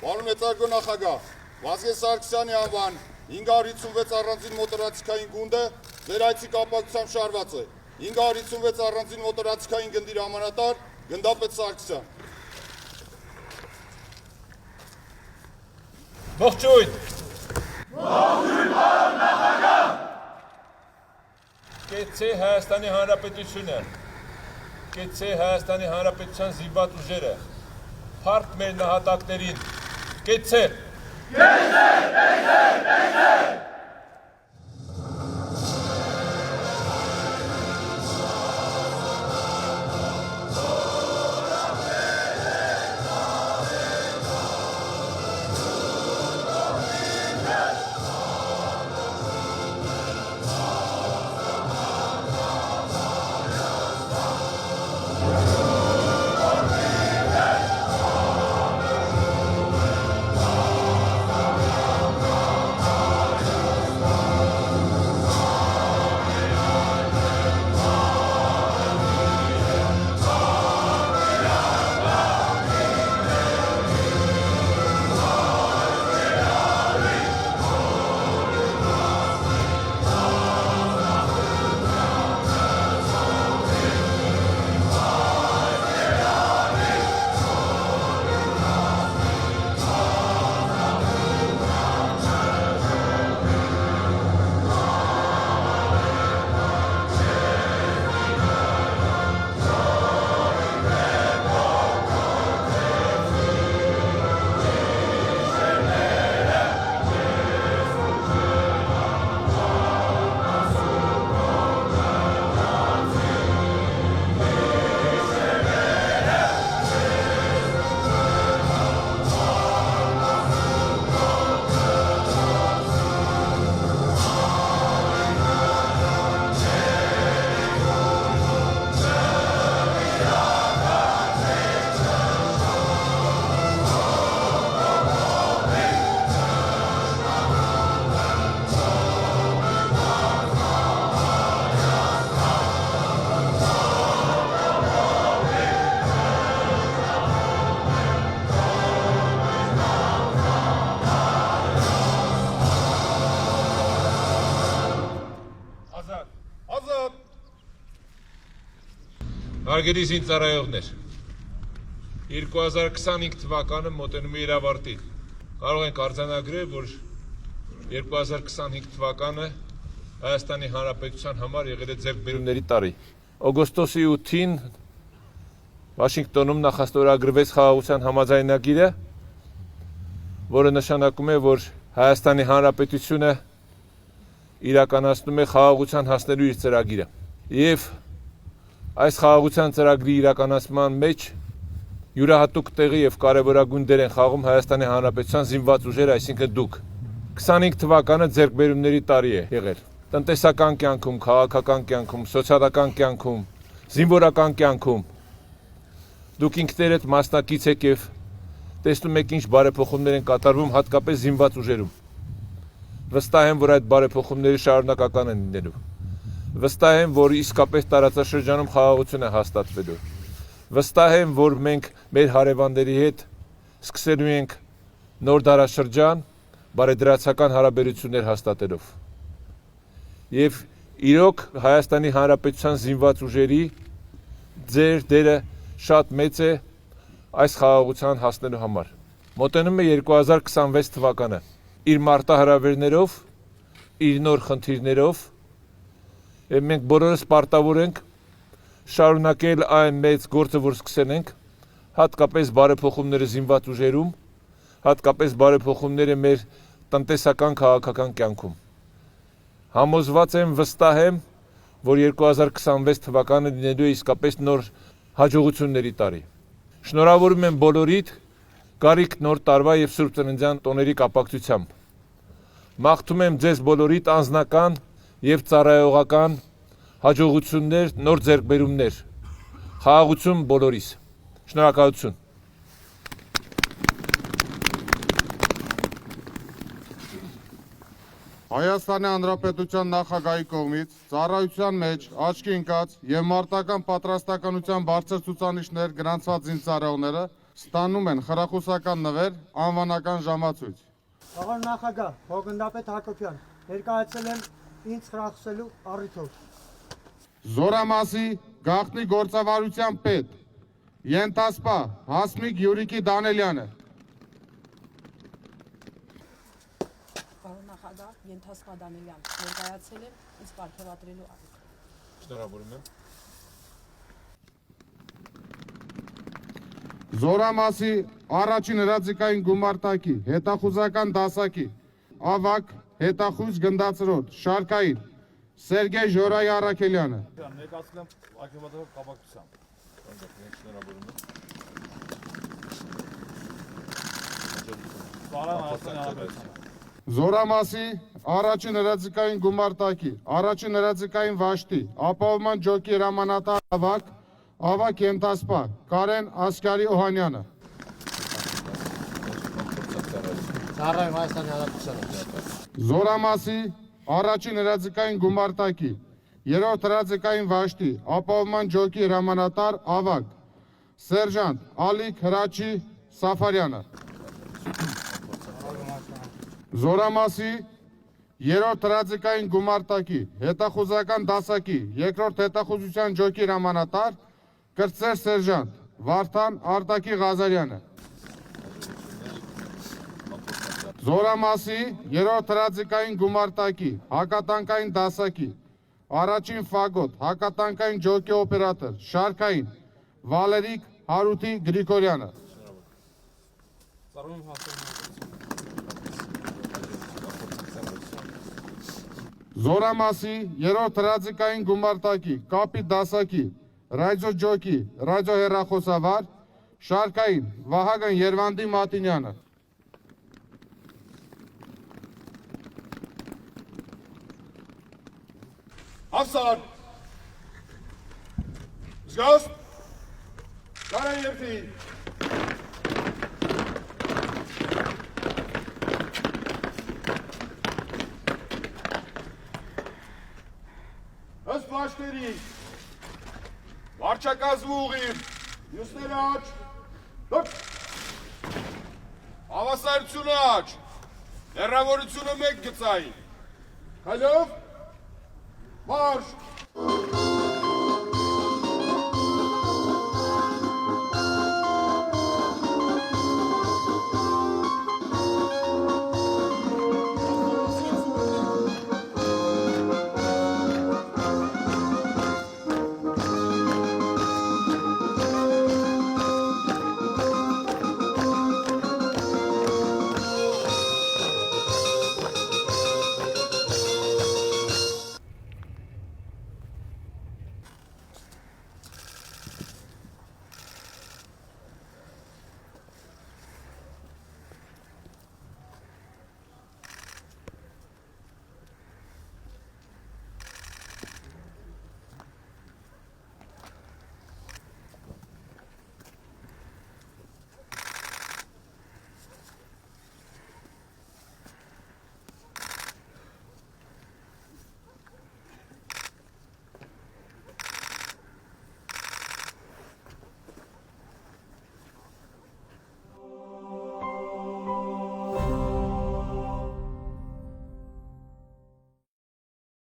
Պարոն մեծարգո նախագահ, Վազգեն Սարգսյանի անվան 556 առանձին մոտորացիկային գունդը ձեր այցի կապակցությամբ շարված է։ 556 առանձին մոտորացիկային գնդի հրամանատար Գնդապետ Սարգսյան։ Ողջույն։ Ողջույն, պարոն նախագահ։ Կեցցե Հայաստանի Հանրապետությունը, կեցցե Հայաստանի Հանրապետության զինված ուժերը, փառք մեր նահատակներին, կեցցե։ Կեցցե, կեցցե, կեցցե։ Հարգելի զինծառայողներ, 2025 թվականը մոտենում է իր ավարտին։ Կարող ենք արձանագրել, որ 2025 թվականը Հայաստանի Հանրապետության համար եղել է ձեռքբերումների տարի։ Օգոստոսի 8-ին Վաշինգտոնում նախաստորագրվեց խաղաղության համաձայնագիրը, որը նշանակում է, որ Հայաստանի Հանրապետությունը իրականացնում է խաղաղության հասնելու իր ծրագիրը։ Եվ այս խաղաղության ծրագրի իրականացման մեջ յուրահատուկ տեղի եւ կարեւորագույն դեր են խաղում Հայաստանի Հանրապետության զինված ուժերը, այսինքն դուք։ 25 թվականը ձեռքբերումների տարի է եղել։ Տնտեսական կյանքում, քաղաքական կյանքում, սոցիալական կյանքում, զինվորական կյանքում։ Դուք ինքներդ մասնակից եք եւ տեսնում եք ինչ բարեփոխումներ են կատարվում հատկապես զինված ուժերում։ Վստահ եմ, որ այդ բարեփոխումները շարունակական են լինելու։ Վստահ եմ, որ իսկապես տարածաշրջանում խաղաղություն է հաստատվելու։ Վստահ եմ, որ մենք մեր հարևանների հետ սկսելու ենք նոր դարաշրջան բարեդրացական հարաբերություններ հաստատելով։ Եվ իրոք Հայաստանի Հանրապետության զինված ուժերի ձեր դերը շատ մեծ է այս խաղաղության հասնելու համար։ Մոտենում է 2026 թվականը իր մարտահրավերներով, իր նոր խնդիրներով, եւ մենք բոլորս պարտավոր ենք շարունակել այն մեծ գործը, որ սկսել ենք, հատկապես բարեփոխումները զինված ուժերում, հատկապես բարեփոխումները մեր տնտեսական քաղաքական կյանքում։ Համոզված եմ, վստահ եմ, որ 2026 թվականը լինելու է իսկապես նոր հաջողությունների տարի։ Շնորհավորում եմ բոլորիդ գարիք նոր տարվա եւ Սուրբ Ծննդյան տոների կապակցությամբ։ Մաղթում եմ ձեզ բոլորիդ անձնական եւ ծառայողական հաջողություններ, նոր ձեռքբերումներ։ Խաղաղություն բոլորիս։ Շնորհակալություն։ Հայաստանի Հանրապետության նախագահի կողմից ծառայության մեջ աչքի ընկած եւ մարտական պատրաստականության բարձր ցուցանիշներ գրանցված զինծառայողները Ստանում են խրախուսական նվեր, անվանական ժամացույց։ Աղա նախագահ, Հոգնդապետ Հակոբյան, ներկայացել եմ ինձ խրախուսելու առիթով։ Զորամասի գաղտնի գործավարության պետ, ենթասպա Հասմիկ Յուրիկի Դանելյանը։ Պարոն նախագահ, ենթասպա Դանելյան, ներկայացել եմ ինձ պարգևատրելու առիթ։ Շնորհավորում եմ։ Զորամասի առաջին հրաձգային գումարտակի, հետախուզական դասակի, ավակ, հետախույզ գնդացրոտ, շարքային, Սերգեյ Ժորայի Առաքելյանը։ Ներկայացել եմ ակտիվատորով կապակցությամբ։ Շնորհավորում եմ։ Պարոն Հայաստանի Հանրապետության։ Զորամասի առաջին հրաձգային գումարտակի, առաջին հրաձգային վաշտի, ապահովման ջոկի հրամանատար ավակ, ավակ ենթասպա Կարեն Ասկարի Օհանյանը։ Ծառայում Հայաստանի Հանրապետությանը։ Զորամասի առաջին հրաձգային գումարտակի, երրորդ հրաձգային վաշտի, ապահովման ջոկի հրամանատար ավակ, սերժանտ Ալիկ Հրաչի Սաֆարյանը։ Զորամասի երրորդ հրաձգային գումարտակի, հետախուզական դասակի, երկրորդ հետախուզության ջոկի հրամանատար կրտսեր սերժանտ Վարդան Արտակի Ղազարյանը։ Զորամասի երրորդ հրաձգային գումարտակի, հակատանկային դասակի, առաջին ֆագոտ, հակատանկային ջոկի օպերատոր, շարքային Վալերիկ Հարութի Գրիգորյանը։ Ծառայում Հայաստանի Հանրապետության։ Զորամասի երրորդ հրաձգային գումարտակի, կապի դասակի, ռադիո ջոկի, ռադիո հեռախոսավար, շարքային Վահագն Երվանդի Մատինյանը։ Հավսար։ Զգաստ։ Կարեն երթի։ Ըստ վաշտերի։ Վարչակազմը ուղիղ։ Մյուսները աջ։ Դոք։ Հավասարությունը աջ։ Հեռավորությունը մեկ գծային։ Քայլով։ Մարշ։